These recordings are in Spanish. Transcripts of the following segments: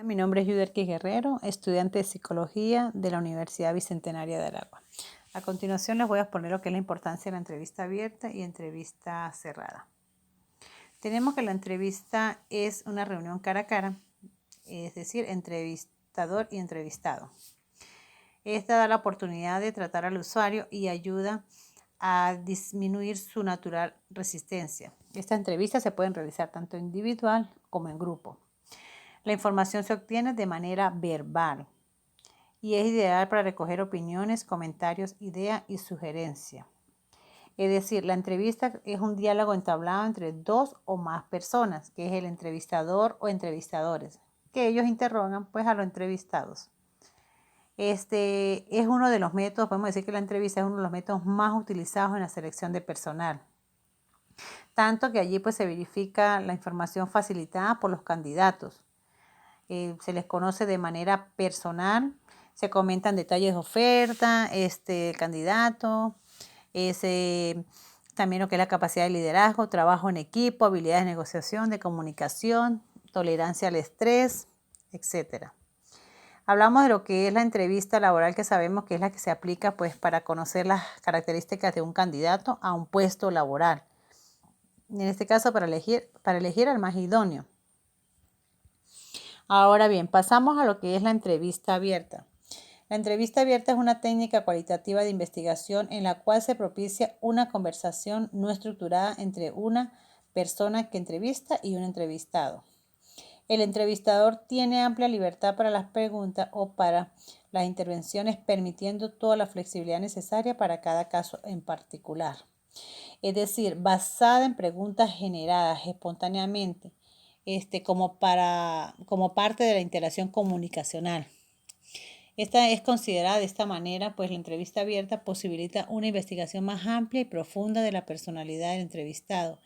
Mi nombre es Yuderquis Guerrero, estudiante de Psicología de la Universidad Bicentenaria de Aragua. A continuación les voy a exponer lo que es la importancia de la entrevista abierta y entrevista cerrada. Tenemos que la entrevista es una reunión cara a cara, es decir, entrevistador y entrevistado. Esta da la oportunidad de tratar al usuario y ayuda a disminuir su natural resistencia. Estas entrevistas se pueden realizar tanto individual como en grupo. La información se obtiene de manera verbal y es ideal para recoger opiniones, comentarios, ideas y sugerencias. Es decir, la entrevista es un diálogo entablado entre dos o más personas, que es el entrevistador o entrevistadores, que ellos interrogan pues a los entrevistados. Este es uno de los métodos, podemos decir que la entrevista es uno de los métodos más utilizados en la selección de personal. Tanto que allí pues se verifica la información facilitada por los candidatos. Se les conoce de manera personal, se comentan detalles de oferta, candidato, también lo que es la capacidad de liderazgo, trabajo en equipo, habilidades de negociación, de comunicación, tolerancia al estrés, etc. Hablamos de lo que es la entrevista laboral, que sabemos que es la que se aplica pues para conocer las características de un candidato a un puesto laboral. En este caso para elegir al más idóneo. Ahora bien, pasamos a lo que es la entrevista abierta. La entrevista abierta es una técnica cualitativa de investigación en la cual se propicia una conversación no estructurada entre una persona que entrevista y un entrevistado. El entrevistador tiene amplia libertad para las preguntas o para las intervenciones, permitiendo toda la flexibilidad necesaria para cada caso en particular. Es decir, basada en preguntas generadas espontáneamente, como parte de la interacción comunicacional. Esta es considerada de esta manera, pues la entrevista abierta posibilita una investigación más amplia y profunda de la personalidad del entrevistado.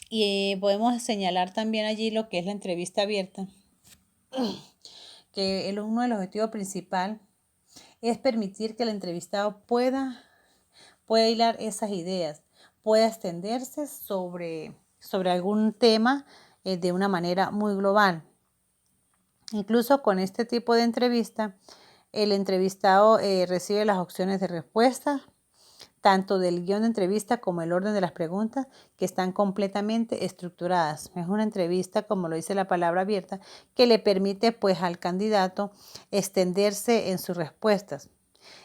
Y podemos señalar también allí lo que es la entrevista abierta, que uno de los objetivos principales es permitir que el entrevistado pueda hilar esas ideas, pueda extenderse sobre algún tema de una manera muy global. Incluso con este tipo de entrevista, el entrevistado recibe las opciones de respuesta, tanto del guión de entrevista como el orden de las preguntas, que están completamente estructuradas. Es una entrevista, como lo dice la palabra abierta, que le permite pues al candidato extenderse en sus respuestas.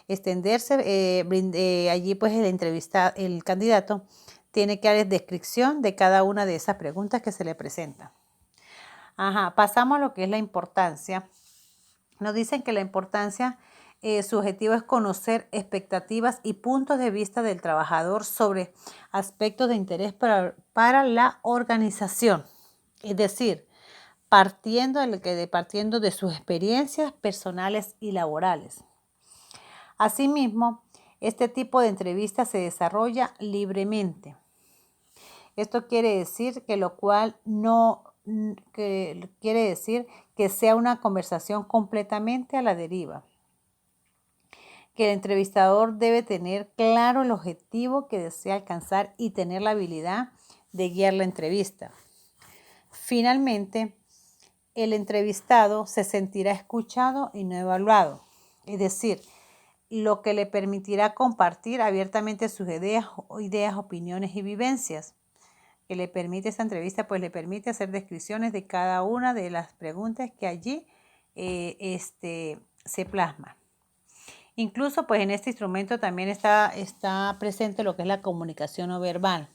Allí pues el candidato tiene que dar descripción de cada una de esas preguntas que se le presentan. Pasamos a lo que es la importancia. Nos dicen que la importancia, su objetivo es conocer expectativas y puntos de vista del trabajador sobre aspectos de interés para la organización. Es decir, partiendo de sus experiencias personales y laborales. Asimismo, este tipo de entrevista se desarrolla libremente. Esto quiere decir que sea una conversación completamente a la deriva. Que el entrevistador debe tener claro el objetivo que desea alcanzar y tener la habilidad de guiar la entrevista. Finalmente, el entrevistado se sentirá escuchado y no evaluado. Es decir, lo que le permitirá compartir abiertamente sus ideas, opiniones y vivencias. Que le permite esta entrevista, pues le permite hacer descripciones de cada una de las preguntas que allí se plasman. Incluso pues en este instrumento también está presente lo que es la comunicación no verbal.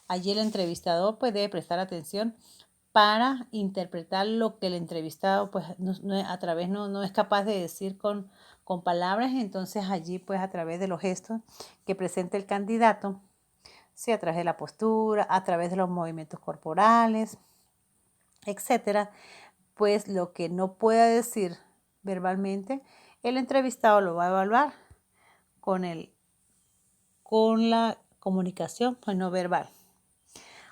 Allí el entrevistador pues debe prestar atención para interpretar lo que el entrevistado pues no es capaz de decir con palabras. Entonces allí pues a través de los gestos que presenta el candidato, sí, a través de la postura, a través de los movimientos corporales, etcétera, pues lo que no pueda decir verbalmente, el entrevistado lo va a evaluar con la comunicación pues, no verbal.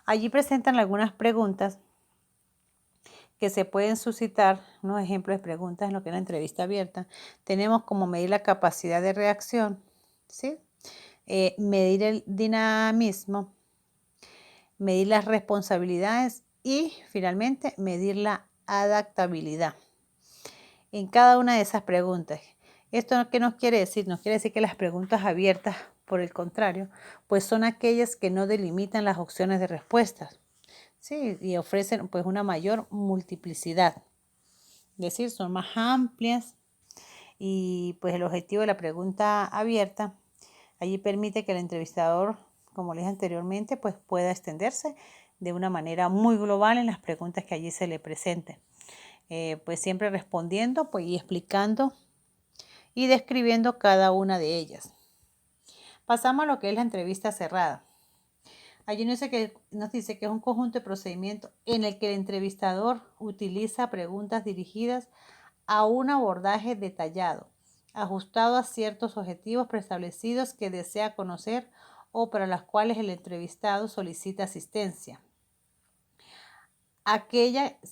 Allí presentan algunas preguntas que se pueden suscitar, unos ejemplos de preguntas en lo que es la entrevista abierta. Tenemos como medir la capacidad de reacción, ¿sí? Medir el dinamismo, medir las responsabilidades y finalmente medir la adaptabilidad en cada una de esas preguntas. ¿Esto qué nos quiere decir? Nos quiere decir que las preguntas abiertas, por el contrario, pues son aquellas que no delimitan las opciones de respuestas, ¿sí? Y ofrecen pues una mayor multiplicidad. Es decir, son más amplias y pues el objetivo de la pregunta abierta allí permite que el entrevistador, como les dije anteriormente, pues pueda extenderse de una manera muy global en las preguntas que allí se le presenten. Pues siempre respondiendo pues, y explicando y describiendo cada una de ellas. Pasamos a lo que es la entrevista cerrada. Allí nos dice que es un conjunto de procedimientos en el que el entrevistador utiliza preguntas dirigidas a un abordaje detallado, ajustado a ciertos objetivos preestablecidos que desea conocer o para las cuales el entrevistado solicita asistencia.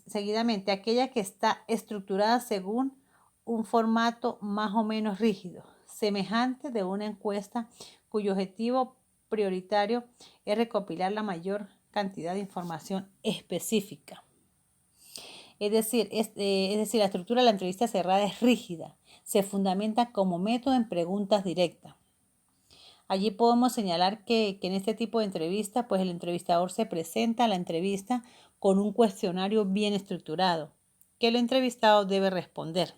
Seguidamente, aquella que está estructurada según un formato más o menos rígido, semejante de una encuesta cuyo objetivo prioritario es recopilar la mayor cantidad de información específica. Es decir, la estructura de la entrevista cerrada es rígida, se fundamenta como método en preguntas directas. Allí podemos señalar que en este tipo de entrevista, pues el entrevistador se presenta a la entrevista con un cuestionario bien estructurado, que el entrevistado debe responder.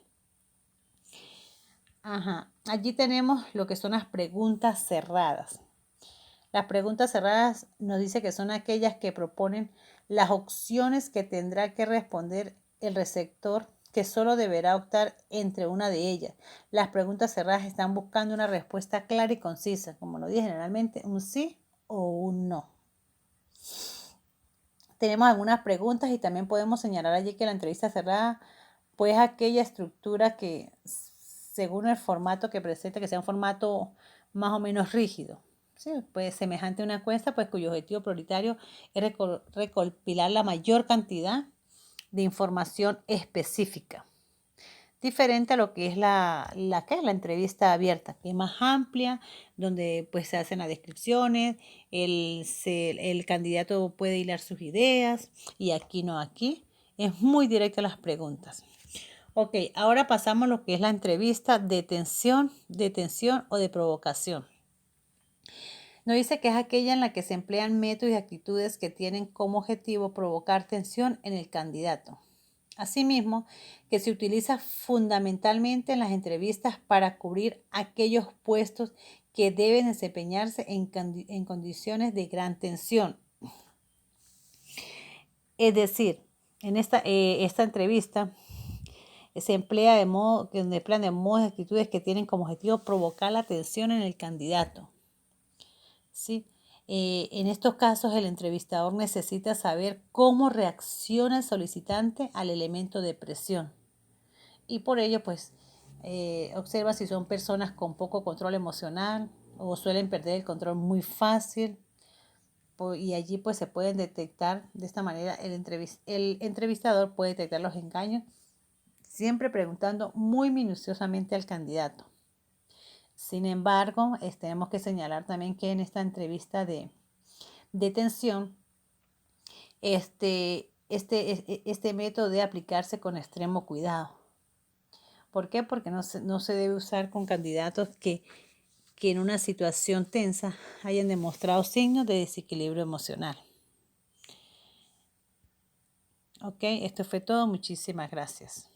Allí tenemos lo que son las preguntas cerradas. Las preguntas cerradas nos dice que son aquellas que proponen las opciones que tendrá que responder el receptor, que solo deberá optar entre una de ellas. Las preguntas cerradas están buscando una respuesta clara y concisa, como lo dije, generalmente un sí o un no. Tenemos algunas preguntas y también podemos señalar allí que la entrevista cerrada, pues aquella estructura que según el formato que presenta, que sea un formato más o menos rígido. Sí, pues semejante a una encuesta, pues cuyo objetivo prioritario es recopilar la mayor cantidad de información específica. Diferente a lo que es la entrevista abierta, que es más amplia, donde pues se hacen las descripciones, el candidato puede hilar sus ideas y aquí no, aquí es muy directa las preguntas. Ok, ahora pasamos a lo que es la entrevista de tensión o de provocación. Nos dice que es aquella en la que se emplean métodos y actitudes que tienen como objetivo provocar tensión en el candidato. Asimismo, que se utiliza fundamentalmente en las entrevistas para cubrir aquellos puestos que deben desempeñarse en condiciones de gran tensión. Es decir, en esta entrevista se emplea de modo de actitudes que tienen como objetivo provocar la tensión en el candidato. ¿Sí? En estos casos, el entrevistador necesita saber cómo reacciona el solicitante al elemento de presión. Y por ello, pues, observa si son personas con poco control emocional o suelen perder el control muy fácil. Y allí, pues, se pueden detectar de esta manera, el entrevistador puede detectar los engaños, siempre preguntando muy minuciosamente al candidato. Sin embargo, tenemos que señalar también que en esta entrevista de tensión, este método debe aplicarse con extremo cuidado. ¿Por qué? Porque no se debe usar con candidatos que en una situación tensa hayan demostrado signos de desequilibrio emocional. Ok, esto fue todo. Muchísimas gracias.